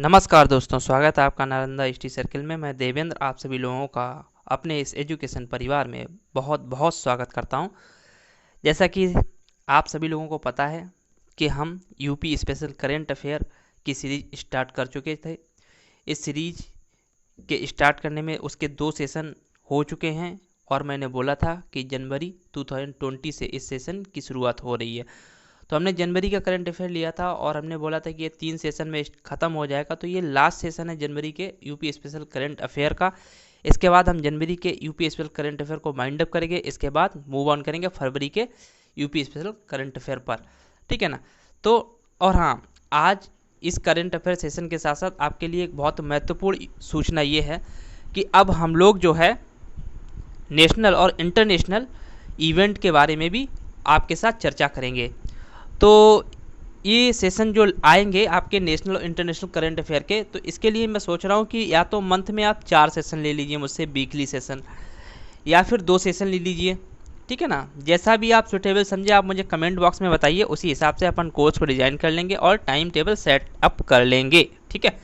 नमस्कार दोस्तों, स्वागत है आपका नालंदा हिस्ट्री सर्किल में। मैं देवेंद्र आप सभी लोगों का अपने इस एजुकेशन परिवार में बहुत बहुत स्वागत करता हूं। जैसा कि आप सभी लोगों को पता है कि हम यूपी स्पेशल करंट अफेयर की सीरीज स्टार्ट कर चुके थे। इस सीरीज के स्टार्ट करने में उसके 2 सेशन हो चुके हैं और मैंने बोला था कि जनवरी 2020 से इस सेशन की शुरुआत हो रही है। तो हमने जनवरी का करंट अफेयर लिया था और हमने बोला था कि ये 3 सेशन में ख़त्म हो जाएगा। तो ये लास्ट सेशन है जनवरी के यूपी स्पेशल करंट अफेयर का। इसके बाद हम जनवरी के यूपी स्पेशल करंट अफेयर को माइंड अप करेंगे। इसके बाद मूव ऑन करेंगे फरवरी के यूपी स्पेशल करंट अफेयर पर, ठीक है ना। तो और हाँ, आज इस करंट अफेयर सेशन के साथ साथ आपके लिए एक बहुत महत्वपूर्ण सूचना ये है कि अब हम लोग जो है नेशनल और इंटरनेशनल इवेंट के बारे में भी आपके साथ चर्चा करेंगे। तो ये सेशन जो आएंगे आपके नेशनल और इंटरनेशनल करंट अफेयर के, तो इसके लिए मैं सोच रहा हूँ कि या तो मंथ में आप 4 सेशन ले लीजिए मुझसे, वीकली सेशन, या फिर 2 सेशन ले लीजिए, ठीक है ना। जैसा भी आप सुटेबल समझे आप मुझे कमेंट बॉक्स में बताइए, उसी हिसाब से अपन कोर्स को डिज़ाइन कर लेंगे और टाइम टेबल सेट अप कर लेंगे, ठीक है।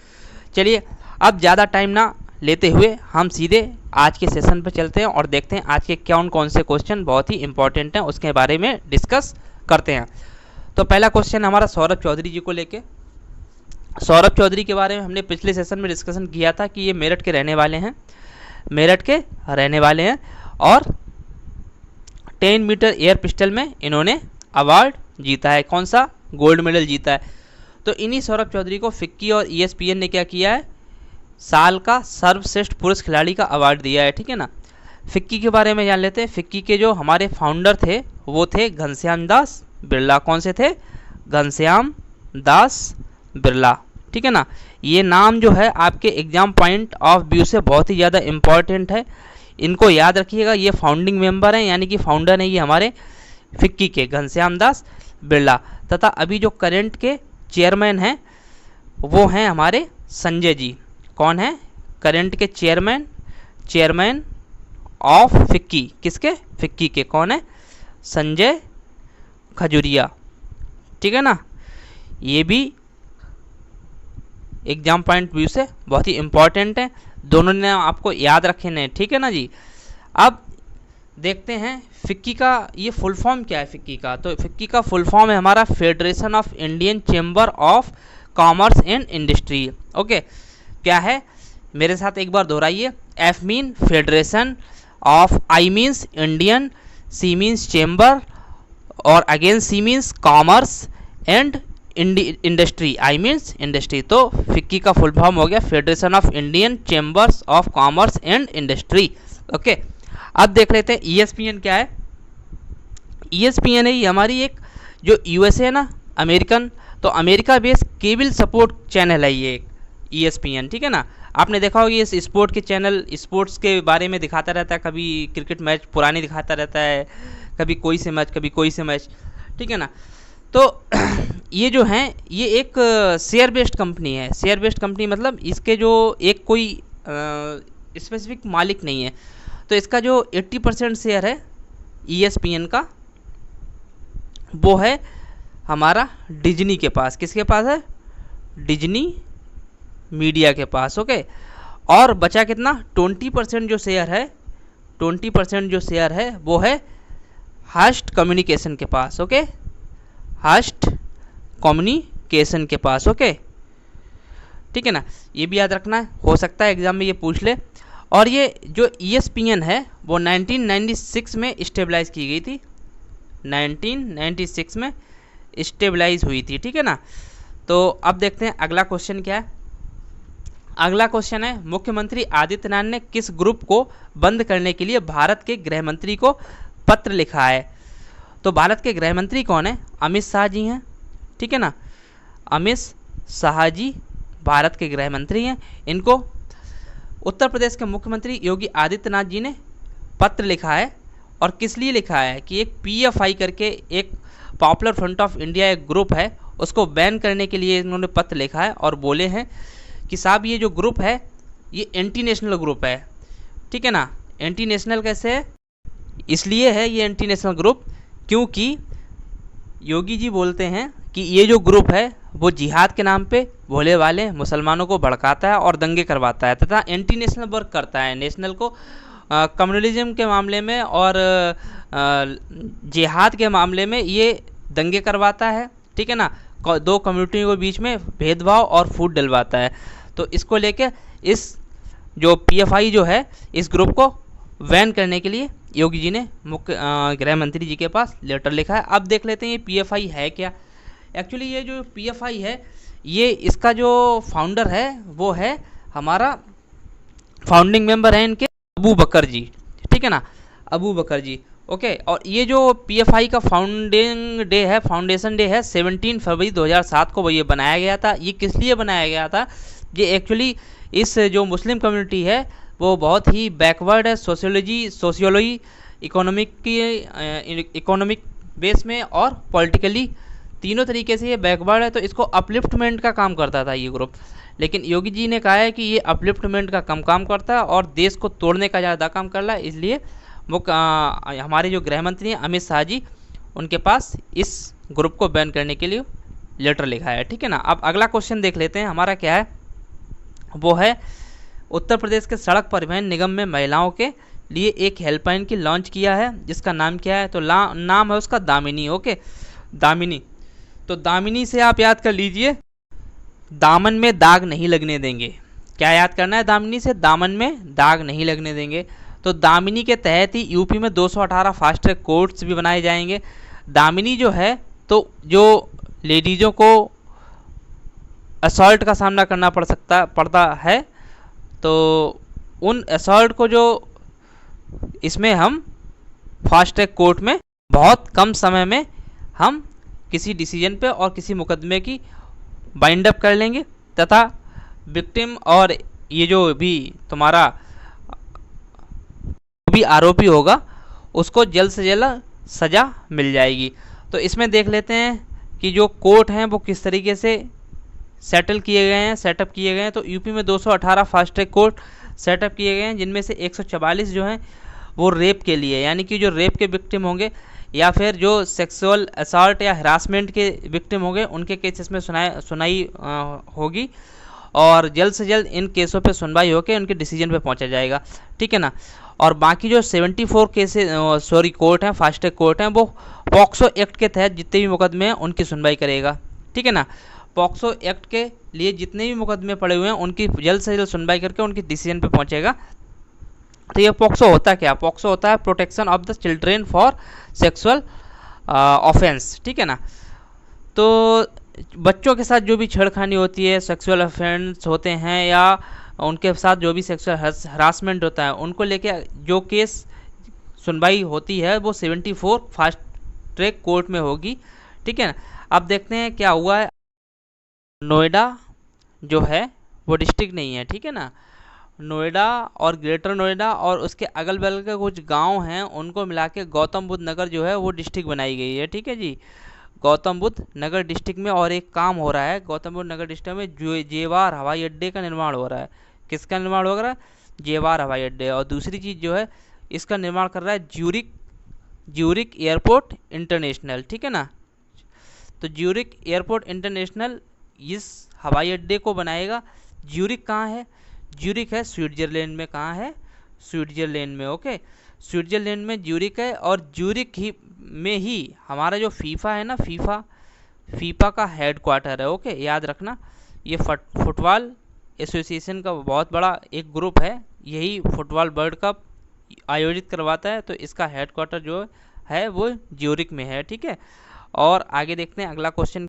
चलिए अब ज़्यादा टाइम ना लेते हुए हम सीधे आज के सेशन पर चलते हैं और देखते हैं आज के कौन से क्वेश्चन बहुत ही इंपॉर्टेंट हैं, उसके बारे में डिस्कस करते हैं। तो पहला क्वेश्चन हमारा सौरभ चौधरी जी को लेके। सौरभ चौधरी के बारे में हमने पिछले सेशन में डिस्कशन किया था कि ये मेरठ के रहने वाले हैं और 10 मीटर एयर पिस्टल में इन्होंने अवार्ड जीता है। कौन सा? गोल्ड मेडल जीता है। तो इन्हीं सौरभ चौधरी को फिक्की और ESPN ने क्या किया है, साल का सर्वश्रेष्ठ पुरुष खिलाड़ी का अवार्ड दिया है, ठीक है ना। फिक्की के बारे में जान लेते हैं। फिक्की के जो हमारे फाउंडर थे वो थे घनश्याम दास बिरला। कौन से थे? घनश्याम दास बिरला, ठीक है ना। ये नाम जो है आपके एग्जाम पॉइंट ऑफ व्यू से बहुत ही ज़्यादा इम्पॉर्टेंट है, इनको याद रखिएगा। ये फाउंडिंग मेंबर हैं, यानी कि फाउंडर हैं ये हमारे फिक्की के, घनश्याम दास बिरला। तथा अभी जो करंट के चेयरमैन हैं वो हैं हमारे संजय जी। कौन है करंट के चेयरमैन ऑफ फिक्की? किसके? फिक्की के। कौन है? संजय खजुरिया, ठीक है ना। ये भी एग्जाम पॉइंट व्यू से बहुत ही इंपॉर्टेंट है, दोनों ने आपको याद रखे हैं, ठीक है ना जी। अब देखते हैं फिक्की का ये फुल फॉर्म क्या है। फिक्की का, तो फिक्की का फुल फॉर्म है हमारा federation of Indian chamber of commerce and industry. Okay, क्या है मेरे साथ एक बार दोहराइए। F mean federation of, I means Indian, C means chamber और again C means commerce and industry, I means industry. तो फिक्की का फुल फॉर्म हो गया federation of Indian chambers of commerce and industry. Okay, अब देख लेते हैं ESPN क्या है। ESPN है ये हमारी एक जो USA है ना, अमेरिकन, तो America based cable support channel है ये एक ESPN, ठीक है ना। आपने देखा होगा ये स्पोर्ट के चैनल स्पोर्ट्स के बारे में दिखाता रहता है, कभी क्रिकेट मैच पुराने दिखाता रहता है, कभी कोई से मैच, ठीक है ना। तो ये जो हैं ये एक शेयर बेस्ड कंपनी है। शेयर बेस्ड कंपनी मतलब इसके जो एक कोई स्पेसिफिक मालिक नहीं है। तो इसका जो 80% शेयर है ESPN का वो है हमारा डिज्नी के पास। किसके पास है? डिज्नी मीडिया के पास। ओके, और बचा कितना? 20% जो शेयर है वो है हस्ट कम्युनिकेशन के पास। ओके, हस्ट कम्युनिकेशन के पास। ओके, ठीक है ना, ये भी याद रखना है, हो सकता है एग्जाम में ये पूछ ले। और ये जो ESPN है वो 1996 में स्टेबलाइज की गई थी, 1996 में स्टेबलाइज हुई थी, ठीक है ना। तो अब देखते हैं अगला क्वेश्चन क्या है। अगला क्वेश्चन है मुख्यमंत्री आदित्यनाथ ने किस ग्रुप को बंद करने के लिए भारत के गृह मंत्री को पत्र लिखा है। तो भारत के गृह मंत्री कौन है? अमित शाह जी हैं, ठीक है ना। अमित शाह जी भारत के गृह मंत्री हैं। इनको उत्तर प्रदेश के मुख्यमंत्री योगी आदित्यनाथ जी ने पत्र लिखा है। और किस लिए लिखा है कि एक PFI करके एक पॉपुलर फ्रंट ऑफ इंडिया एक ग्रुप है, उसको बैन करने के लिए इन्होंने पत्र लिखा है और बोले हैं कि साहब ये जो ग्रुप है ये एंटी नेशनल ग्रुप है, ठीक है ना। एंटी नेशनल कैसे है? इसलिए है ये एंटी नेशनल ग्रुप क्योंकि योगी जी बोलते हैं कि ये जो ग्रुप है वो जिहाद के नाम पे भोले वाले मुसलमानों को भड़काता है और दंगे करवाता है तथा एंटी नेशनल वर्क करता है, नेशनल को कम्युनलिज्म के मामले में और जिहाद के मामले में ये दंगे करवाता है, ठीक है ना। दो कम्युनिटियों के बीच में भेदभाव और फूट डलवाता है। तो इसको लेके इस जो पीएफआई जो है इस ग्रुप को बैन करने के लिए योगी जी ने मुख्य गृह मंत्री जी के पास लेटर लिखा है। अब देख लेते हैं ये पीएफआई है क्या। एक्चुअली ये जो पीएफआई है ये इसका जो फाउंडर है वो है हमारा फाउंडिंग मेंबर है इनके अबू बकर जी, ठीक है ना, अबू बकर जी। ओके, और ये जो पीएफआई का फाउंडेशन डे है 17 फरवरी 2007 को वो ये बनाया गया था। ये किस लिए बनाया गया था, ये एक्चुअली इस जो मुस्लिम कम्युनिटी है वो बहुत ही बैकवर्ड है सोशियोलॉजी इकोनॉमिक बेस में और पॉलिटिकली, तीनों तरीके से ये बैकवर्ड है। तो इसको अपलिफ्टमेंट का काम करता था ये ग्रुप, लेकिन योगी जी ने कहा है कि ये अपलिफ्टमेंट का कम काम करता है और देश को तोड़ने का ज़्यादा काम कर रहा है। इसलिए वो हमारे जो गृह मंत्री हैं अमित शाह जी, उनके पास इस ग्रुप को बैन करने के लिए लेटर लिखा है, ठीक है ना। अब अगला क्वेश्चन देख लेते हैं हमारा क्या है, वो है उत्तर प्रदेश के सड़क परिवहन निगम में महिलाओं के लिए एक हेल्पलाइन की लॉन्च किया है जिसका नाम क्या है, तो नाम है उसका दामिनी। ओके, दामिनी। तो दामिनी से आप याद कर लीजिए, दामन में दाग नहीं लगने देंगे। क्या याद करना है दामिनी से, दामन में दाग नहीं लगने देंगे। तो दामिनी के तहत ही यूपी में 218 फास्ट ट्रैक कोर्ट्स भी बनाए जाएंगे। दामिनी जो है तो जो लेडीज़ों को असॉल्ट का सामना करना पड़ता है, तो उन असॉल्ट को जो इसमें हम फास्ट ट्रैक कोर्ट में बहुत कम समय में हम किसी डिसीजन पे और किसी मुकदमे की बाइंड अप कर लेंगे तथा विक्टिम और ये जो भी तुम्हारा भी आरोपी होगा उसको जल्द से जल्द सज़ा मिल जाएगी। तो इसमें देख लेते हैं कि जो कोर्ट हैं वो किस तरीके से सेटअप किए गए हैं। तो यूपी में 218 फास्ट ट्रैक कोर्ट सेटअप किए गए हैं, जिनमें से 144 जो हैं वो रेप के लिए, यानी कि जो रेप के विक्टिम होंगे या फिर जो सेक्सुअल असॉल्ट या हरासमेंट के विक्टिम होंगे उनके केसेस में सुनाई होगी और जल्द से जल्द इन केसों पे सुनवाई होकर उनके डिसीजन पे पहुंचा जाएगा, ठीक है ना। और बाकी जो 74 केसेस कोर्ट हैं, फास्ट ट्रैक कोर्ट हैं, वो पॉक्सो एक्ट के तहत जितने भी मुकदमे हैं उनकी सुनवाई करेगा, ठीक है ना। पॉक्सो एक्ट के लिए जितने भी मुकदमे पड़े हुए हैं उनकी जल्द से जल्द सुनवाई करके उनकी डिसीजन पे पहुंचेगा। तो ये पॉक्सो होता क्या, पॉक्सो होता है protection of the children for sexual offence, ठीक है ना। तो बच्चों के साथ जो भी छेड़खानी होती है, सेक्सुअल ऑफेंस होते हैं या उनके साथ जो भी सेक्सुअल हरासमेंट होता है, उनको लेके जो केस सुनवाई होती है वो 74 फास्ट ट्रैक कोर्ट में होगी, ठीक है ना। अब देखते हैं क्या हुआ है। नोएडा जो है वो डिस्ट्रिक्ट नहीं है, ठीक है ना। नोएडा और ग्रेटर नोएडा और उसके अगल बगल के कुछ गांव हैं उनको मिला के गौतम बुद्ध नगर जो है वो डिस्ट्रिक्ट बनाई गई है, ठीक है जी। गौतम बुद्ध नगर डिस्ट्रिक्ट में और एक काम हो रहा है, गौतम बुद्ध नगर डिस्ट्रिक्ट में जेवार हवाई अड्डे का निर्माण हो रहा है। किसका निर्माण हो रहा है, जेवार हवाई अड्डे। और दूसरी चीज़ जो है इसका निर्माण कर रहा है ज्यूरिक एयरपोर्ट इंटरनेशनल, ठीक है ना। तो ज्यूरिक एयरपोर्ट इंटरनेशनल इस हवाई अड्डे को बनाएगा। ज्यूरिक कहाँ है, ज्यूरिक है स्विट्जरलैंड में। कहाँ है, स्विट्जरलैंड में। ओके, स्विट्जरलैंड में ज्यूरिक है और ज्यूरिक ही में ही हमारा जो फीफा है ना, फीफा का हेड क्वार्टर है। ओके, याद रखना, ये फुटबॉल एसोसिएशन का बहुत बड़ा एक ग्रुप है, यही फुटबॉल वर्ल्ड कप आयोजित करवाता है। तो इसका हेड क्वार्टर जो है वो ज्यूरिक में है, ठीक है। और आगे देखते हैं अगला क्वेश्चन।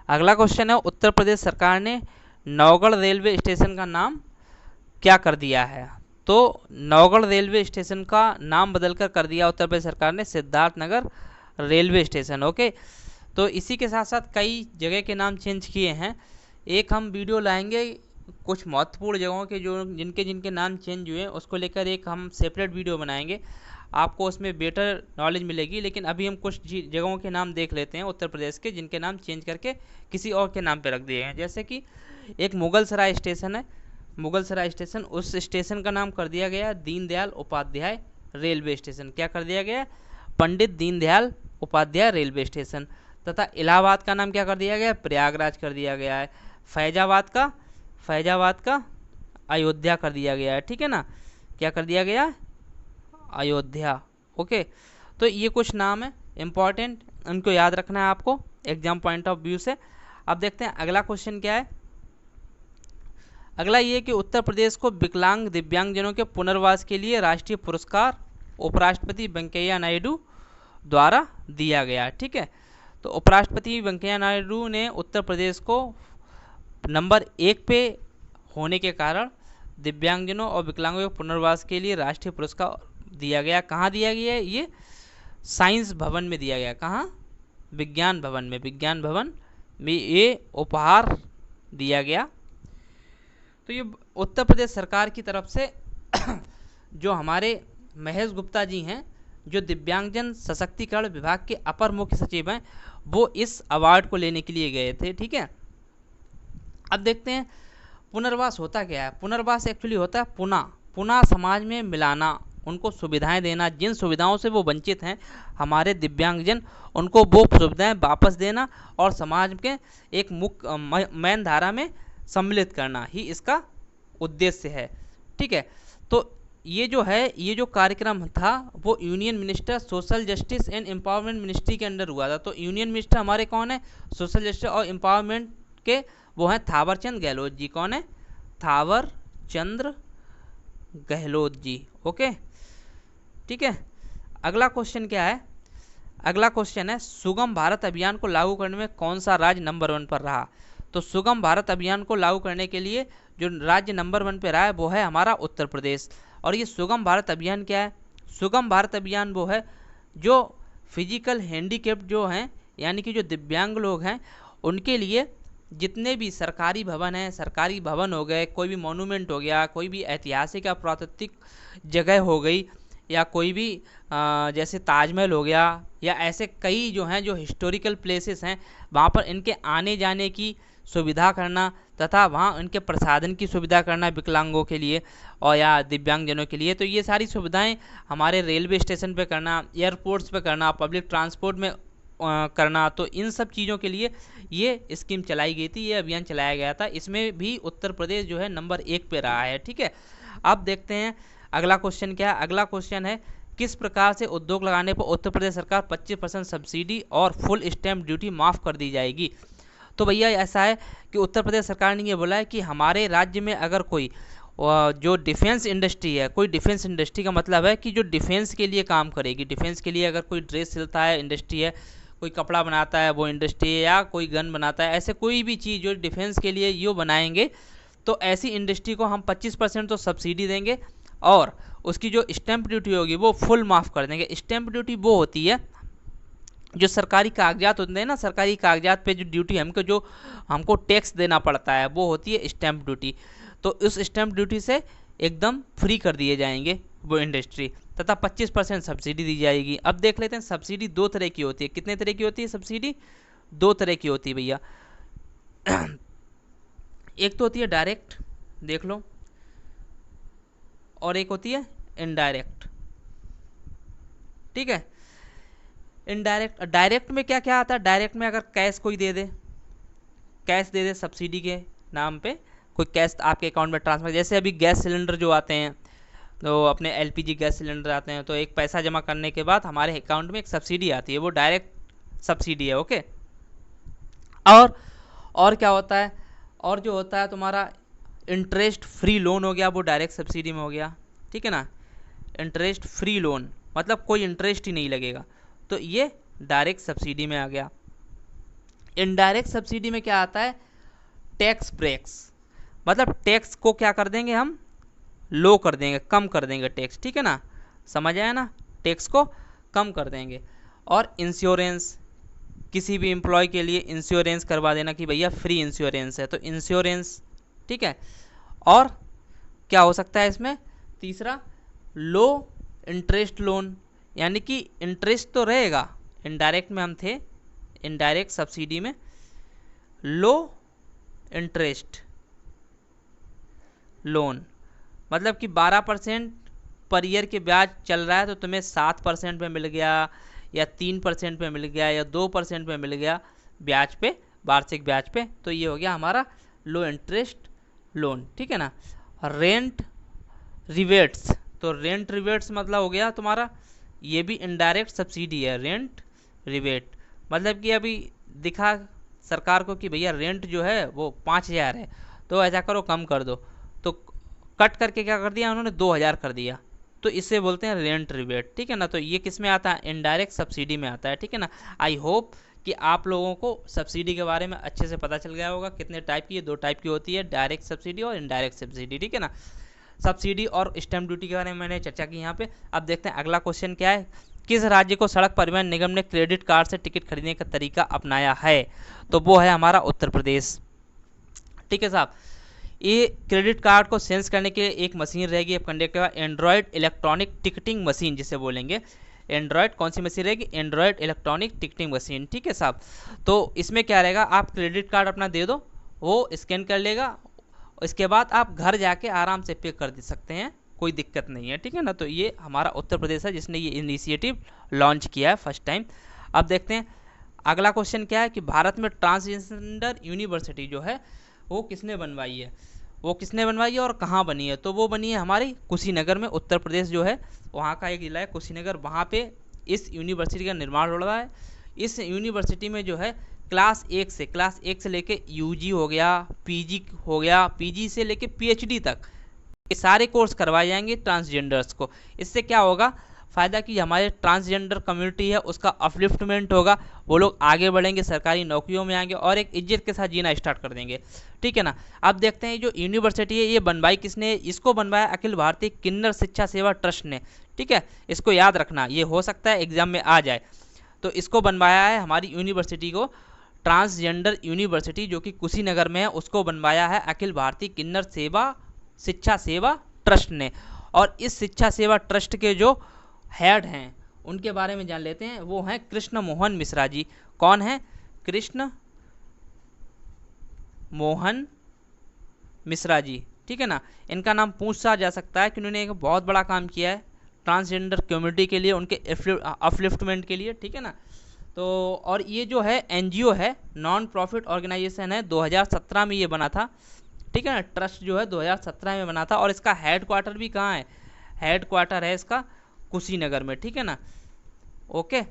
अगला क्वेश्चन है, उत्तर प्रदेश सरकार ने नौगढ़ रेलवे स्टेशन का नाम क्या कर दिया है। तो नौगढ़ रेलवे स्टेशन का नाम बदलकर कर दिया उत्तर प्रदेश सरकार ने सिद्धार्थनगर रेलवे स्टेशन। ओके, तो इसी के साथ साथ कई जगह के नाम चेंज किए हैं। एक हम वीडियो लाएंगे कुछ महत्वपूर्ण जगहों के जो जिनके नाम चेंज हुए उसको लेकर एक हम सेपरेट वीडियो बनाएंगे, आपको उसमें बेटर नॉलेज मिलेगी। लेकिन अभी हम कुछ जगहों के नाम देख लेते हैं उत्तर प्रदेश के जिनके नाम चेंज करके किसी और के नाम पे रख दिए हैं। जैसे कि एक मुगलसराय स्टेशन है, मुगलसराय स्टेशन, उस स्टेशन का नाम कर दिया गया दीनदयाल उपाध्याय रेलवे स्टेशन। क्या कर दिया गया, पंडित दीनदयाल उपाध्याय रेलवे स्टेशन। तथा इलाहाबाद का नाम क्या कर दिया गया है, प्रयागराज कर दिया गया है। फैजाबाद का अयोध्या कर दिया गया है, ठीक है ना, क्या कर दिया गया, अयोध्या। ओके, तो ये कुछ नाम है इंपॉर्टेंट, उनको याद रखना है आपको एग्जाम पॉइंट ऑफ व्यू से। अब देखते हैं अगला क्वेश्चन क्या है। अगला ये कि उत्तर प्रदेश को विकलांग दिव्यांगजनों के पुनर्वास के लिए राष्ट्रीय पुरस्कार उपराष्ट्रपति वेंकैया नायडू द्वारा दिया गया, ठीक है। तो उपराष्ट्रपति वेंकैया नायडू ने उत्तर प्रदेश को नंबर 1 पे होने के कारण दिव्यांगजनों और विकलांगों के पुनर्वास के लिए राष्ट्रीय पुरस्कार दिया गया। कहाँ दिया गया है, ये साइंस भवन में दिया गया। कहाँ, विज्ञान भवन में ये उपहार दिया गया। तो ये उत्तर प्रदेश सरकार की तरफ से जो हमारे महेश गुप्ता जी हैं, जो दिव्यांगजन सशक्तिकरण विभाग के अपर मुख्य सचिव हैं, वो इस अवार्ड को लेने के लिए गए थे, ठीक है। अब देखते हैं पुनर्वास होता क्या है। पुनर्वास एक्चुअली होता है पुनः समाज में मिलाना, उनको सुविधाएं देना, जिन सुविधाओं से वो वंचित हैं हमारे दिव्यांगजन, उनको वो सुविधाएं वापस देना और समाज के एक मुख्य मेन धारा में सम्मिलित करना ही इसका उद्देश्य है, ठीक है। तो ये जो कार्यक्रम था वो union minister social justice and empowerment ministry के अंडर हुआ था। तो यूनियन मिनिस्टर हमारे कौन है, सोशल जस्टिस और एम्पावरमेंट के, वो हैं थावरचंद गहलोत जी। कौन है, थावरचंद गहलोत जी। ओके, ठीक है। अगला क्वेश्चन क्या है, अगला क्वेश्चन है सुगम भारत अभियान को लागू करने में कौन सा राज्य नंबर 1 पर रहा। तो सुगम भारत अभियान को लागू करने के लिए जो राज्य नंबर 1 पे रहा है वो है हमारा उत्तर प्रदेश। और ये सुगम भारत अभियान क्या है, सुगम भारत अभियान वो है जो फिजिकल हैंडीकेप्ड जो हैं, यानी कि जो दिव्यांग लोग हैं, उनके लिए जितने भी सरकारी भवन हैं, सरकारी भवन हो गए, कोई भी मोनूमेंट हो गया, कोई भी ऐतिहासिक या पुरातात्विक जगह हो गई, या कोई भी जैसे ताजमहल हो गया, या ऐसे कई जो हैं जो हिस्टोरिकल प्लेसेस हैं, वहाँ पर इनके आने जाने की सुविधा करना तथा वहाँ इनके प्रसाधन की सुविधा करना विकलांगों के लिए और या दिव्यांगजनों के लिए। तो ये सारी सुविधाएं हमारे रेलवे स्टेशन पे करना, एयरपोर्ट्स पे करना, पब्लिक ट्रांसपोर्ट में करना, तो इन सब चीज़ों के लिए ये स्कीम चलाई गई थी, ये अभियान चलाया गया था। इसमें भी उत्तर प्रदेश जो है नंबर 1 पे रहा है, ठीक है। अब देखते हैं अगला क्वेश्चन क्या है। अगला क्वेश्चन है किस प्रकार से उद्योग लगाने पर उत्तर प्रदेश सरकार 25% सब्सिडी और फुल स्टैम्प ड्यूटी माफ़ कर दी जाएगी। तो भैया ऐसा है कि उत्तर प्रदेश सरकार ने ये बोला है कि हमारे राज्य में अगर कोई जो डिफेंस इंडस्ट्री है, कोई डिफेंस इंडस्ट्री का मतलब है कि जो डिफेंस के लिए काम करेगी, डिफेंस के लिए अगर कोई ड्रेस सिलता है इंडस्ट्री है, कोई कपड़ा बनाता है वो इंडस्ट्री है, या कोई गन बनाता है, ऐसे कोई भी चीज़ जो डिफेंस के लिए यो बनाएंगे, तो ऐसी इंडस्ट्री को हम 25% तो सब्सिडी देंगे और उसकी जो स्टैंप ड्यूटी होगी वो फुल माफ़ कर देंगे। स्टैंप ड्यूटी वो होती है जो सरकारी कागजात होते हैं ना, सरकारी कागजात पे जो ड्यूटी हमको टैक्स देना पड़ता है, वो होती है स्टैंप ड्यूटी। तो उस स्टैंप ड्यूटी से एकदम फ्री कर दिए जाएंगे वो इंडस्ट्री, तथा 25% सब्सिडी दी जाएगी। अब देख लेते हैं सब्सिडी 2 तरह की होती है। कितने तरह की होती है सब्सिडी? 2 तरह की होती है भैया। एक तो होती है डायरेक्ट, देख लो, और एक होती है इनडायरेक्ट, ठीक है। इनडायरेक्ट, डायरेक्ट में क्या क्या आता है, डायरेक्ट में अगर कैश कोई दे दे सब्सिडी के नाम पे, कोई कैश आपके अकाउंट में ट्रांसफर, जैसे अभी गैस सिलेंडर जो आते हैं, तो अपने एलपीजी गैस सिलेंडर आते हैं, तो एक पैसा जमा करने के बाद हमारे अकाउंट में एक सब्सिडी आती है, वो डायरेक्ट सब्सिडी है, ओके। और क्या होता है, और जो होता है तुम्हारा इंटरेस्ट फ्री लोन हो गया, वो डायरेक्ट सब्सिडी में हो गया, ठीक है ना। इंटरेस्ट फ्री लोन मतलब कोई इंटरेस्ट ही नहीं लगेगा, तो ये डायरेक्ट सब्सिडी में आ गया। इनडायरेक्ट सब्सिडी में क्या आता है, टैक्स ब्रेक्स, मतलब टैक्स को क्या कर देंगे हम, लो कर देंगे, कम कर देंगे टैक्स, ठीक है ना, समझ आया ना, टैक्स को कम कर देंगे। और इंश्योरेंस, किसी भी एम्प्लॉय के लिए इंश्योरेंस करवा देना कि भैया फ्री इंश्योरेंस है, तो इंश्योरेंस, ठीक है। और क्या हो सकता है इसमें, तीसरा लो इंटरेस्ट लोन, यानी कि इंटरेस्ट तो रहेगा, इनडायरेक्ट में हम थे, इनडायरेक्ट सब्सिडी में लो इंटरेस्ट लोन, मतलब कि 12% पर ईयर के ब्याज चल रहा है तो तुम्हें 7% में मिल गया, या 3% पे मिल गया या 2% पे मिल गया ब्याज पे, वार्षिक ब्याज पे, तो ये हो गया हमारा लो इंटरेस्ट लोन, ठीक है ना। रेंट रिवेट्स, तो रेंट रिवेट्स मतलब हो गया तुम्हारा, ये भी इनडायरेक्ट सब्सिडी है। रेंट रिवेट मतलब कि अभी दिखा सरकार को कि भैया रेंट जो है वो 5,000 है, तो ऐसा करो कम कर दो, तो कट करके क्या कर दिया उन्होंने, 2,000 कर दिया, तो इसे बोलते हैं रेंट रिवेट, ठीक है ना। तो ये किस में आता है, इनडायरेक्ट सब्सिडी में आता है, ठीक है ना। आई होप कि आप लोगों को सब्सिडी के बारे में अच्छे से पता चल गया होगा। कितने टाइप की है, 2 टाइप की होती है, डायरेक्ट सब्सिडी और इनडायरेक्ट सब्सिडी, ठीक है ना। सब्सिडी और स्टैम्प ड्यूटी के बारे में मैंने चर्चा की यहाँ पे। अब देखते हैं अगला क्वेश्चन क्या है, किस राज्य को सड़क परिवहन निगम ने क्रेडिट कार्ड से टिकट खरीदने का तरीका अपनाया है, तो वो है हमारा उत्तर प्रदेश, ठीक है साहब। ये क्रेडिट कार्ड को सेंस करने के लिए एक मशीन रहेगी अब कंडक्टर का, एंड्रॉयड इलेक्ट्रॉनिक टिकटिंग मशीन जिसे बोलेंगे। एंड्रॉयड कौन सी मशीन रहेगी, एंड्रॉयड इलेक्ट्रॉनिक टिकटिंग मशीन, ठीक है साहब। तो इसमें क्या रहेगा, आप क्रेडिट कार्ड अपना दे दो, वो स्कैन कर लेगा, इसके बाद आप घर जाके आराम से पे कर दे सकते हैं, कोई दिक्कत नहीं है, ठीक है ना। तो ये हमारा उत्तर प्रदेश है जिसने ये इनिशिएटिव लॉन्च किया है फर्स्ट टाइम। अब देखते हैं अगला क्वेश्चन क्या है कि भारत में ट्रांसजेंडर यूनिवर्सिटी जो है वो किसने बनवाई है, वो किसने बनवाई है और कहाँ बनी है, तो वो बनी है हमारी कुशीनगर में। उत्तर प्रदेश जो है वहाँ का एक जिला है कुशीनगर, वहाँ पे इस यूनिवर्सिटी का निर्माण हो रहा है। इस यूनिवर्सिटी में जो है क्लास 1 से लेके यूजी हो गया, पीजी हो गया, पीजी से लेके पीएचडी तक ये सारे कोर्स करवाए जाएंगे ट्रांसजेंडर्स को। इससे क्या होगा फ़ायदा कि हमारे ट्रांसजेंडर कम्युनिटी है उसका अपलिफ्टमेंट होगा, वो लोग आगे बढ़ेंगे, सरकारी नौकरियों में आएंगे और एक इज्जत के साथ जीना स्टार्ट कर देंगे, ठीक है ना। अब देखते हैं जो यूनिवर्सिटी है ये बनवाई किसने, इसको बनवाया अखिल भारतीय किन्नर शिक्षा सेवा ट्रस्ट ने, ठीक है। इसको याद रखना, ये हो सकता है एग्जाम में आ जाए। तो इसको बनवाया है हमारी यूनिवर्सिटी को, ट्रांसजेंडर यूनिवर्सिटी जो कि कुशीनगर में है, उसको बनवाया है अखिल भारतीय किन्नर शिक्षा सेवा ट्रस्ट ने। और इस शिक्षा सेवा ट्रस्ट के जो हेड हैं उनके बारे में जान लेते हैं, वो हैं कृष्ण मोहन मिश्रा जी। कौन है, कृष्ण मोहन मिश्रा जी, ठीक है ना। इनका नाम पूछा जा सकता है कि उन्होंने एक बहुत बड़ा काम किया है ट्रांसजेंडर कम्युनिटी के लिए, उनके अपलिफ्टमेंट के लिए, ठीक है ना। तो और ये जो है एनजीओ है, नॉन प्रॉफिट ऑर्गेनाइजेशन है, 2017 में ये बना था, ठीक है ना। ट्रस्ट जो है 2017 में बना था और इसका हेड क्वार्टर भी कहाँ है, हेड क्वार्टर है इसका कुशीनगर में, ठीक है ना। ओके,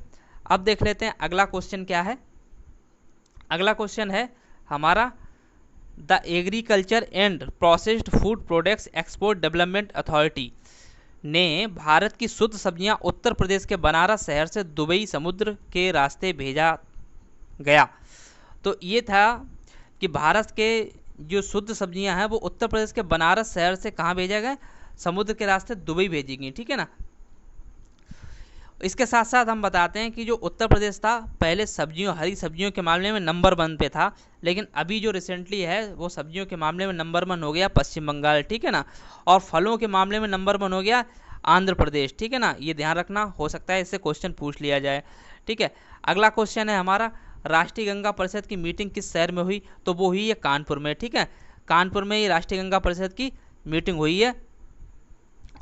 अब देख लेते हैं अगला क्वेश्चन क्या है। अगला क्वेश्चन है हमारा, the agriculture and processed food products export development authority ने भारत की शुद्ध सब्जियां उत्तर प्रदेश के बनारस शहर से दुबई समुद्र के रास्ते भेजा गया। तो ये था कि भारत के जो शुद्ध सब्जियां हैं वो उत्तर प्रदेश के बनारस शहर से कहाँ भेजा गया, समुद्र के रास्ते दुबई भेजी गई, ठीक है ना। इसके साथ साथ हम बताते हैं कि जो उत्तर प्रदेश था पहले सब्जियों, हरी सब्जियों के मामले में नंबर 1 पे था, लेकिन अभी जो रिसेंटली है वो सब्जियों के मामले में नंबर 1 हो गया पश्चिम बंगाल, ठीक है ना। और फलों के मामले में नंबर 1 हो गया आंध्र प्रदेश, ठीक है ना। ये ध्यान रखना, हो सकता है इससे क्वेश्चन पूछ लिया जाए, ठीक है। अगला क्वेश्चन है हमारा, राष्ट्रीय गंगा परिषद की मीटिंग किस शहर में हुई, तो वो हुई है कानपुर में, ठीक है। कानपुर में ये राष्ट्रीय गंगा परिषद की मीटिंग हुई है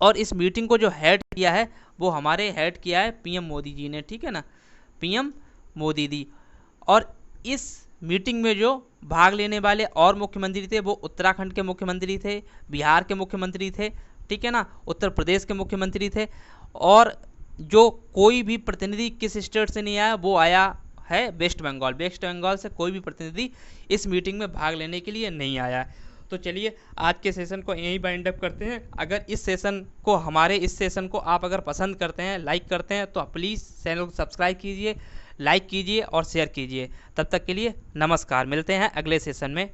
और इस मीटिंग को जो हेड किया है वो हमारे हेड किया है पीएम मोदी जी ने, ठीक है ना, पीएम मोदी जी। और इस मीटिंग में जो भाग लेने वाले और मुख्यमंत्री थे वो उत्तराखंड के मुख्यमंत्री थे, बिहार के मुख्यमंत्री थे, ठीक है ना, उत्तर प्रदेश के मुख्यमंत्री थे। और जो कोई भी प्रतिनिधि किस स्टेट से नहीं आया, वो आया है वेस्ट बंगाल। वेस्ट बंगाल से कोई भी प्रतिनिधि इस मीटिंग में भाग लेने के लिए नहीं आया है। तो चलिए आज के सेशन को यहीं बाइंड अप करते हैं। अगर इस सेशन को, हमारे इस सेशन को आप अगर पसंद करते हैं, लाइक करते हैं, तो प्लीज़ चैनल को सब्सक्राइब कीजिए, लाइक कीजिए और शेयर कीजिए। तब तक के लिए नमस्कार, मिलते हैं अगले सेशन में।